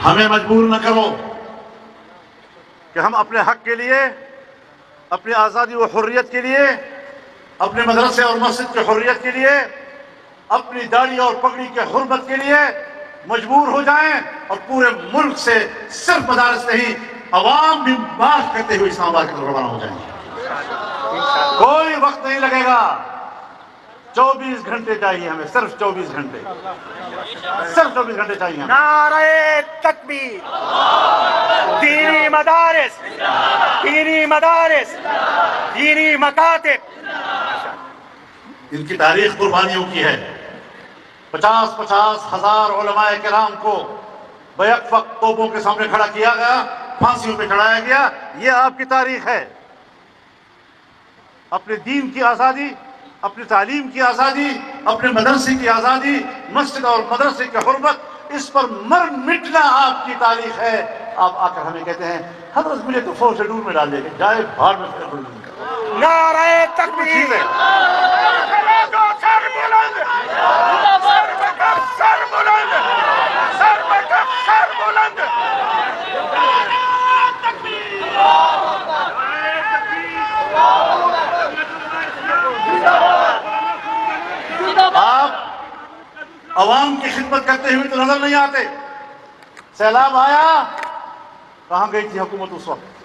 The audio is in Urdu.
ہمیں مجبور نہ کرو کہ ہم اپنے حق کے لیے، اپنی آزادی و حریت کے لیے، اپنے مدرسے اور مسجد کی حریت کے لیے، اپنی داڑھی اور پگڑی کے حرمت کے لیے مجبور ہو جائیں، اور پورے ملک سے صرف مدارس نہیں، عوام بھی مارچ کرتے ہوئے اسلام آباد کی طرف روانہ ہو جائیں گے۔ کوئی وقت نہیں لگے گا، 24 گھنٹے چاہیے ہمیں، صرف 24 گھنٹے، صرف 24 گھنٹے چاہیے ہمیں۔ نعرہ تکبیر، دینی مدارس، دینی مدارس، دینی مکاتب۔ ان کی تاریخ قربانیوں کی ہے۔ 50 ہزار علماء کرام کو بیک وقت توپوں کے سامنے کھڑا کیا گیا، پھانسیوں پہ چڑھایا گیا، یہ آپ کی تاریخ ہے۔ اپنے دین کی آزادی، اپنی تعلیم کی آزادی، اپنے مدرسے کی آزادی، مسجد اور مدرسے کی حرمت، اس پر مر مٹنا آپ کی تاریخ ہے۔ آپ آ کر ہمیں کہتے ہیں حضرت مجھے تو فوج سے دور میں ڈال دے گا، جائے بھاڑ میں پھر۔ نعرہ تکبیر، سر بلند، سر بکف سر بلند، سر بکف سر بلند۔ آپ عوام کی خدمت کرتے ہوئے تو نظر نہیں آتے۔ سیلاب آیا، کہاں گئی تھی حکومت اس وقت؟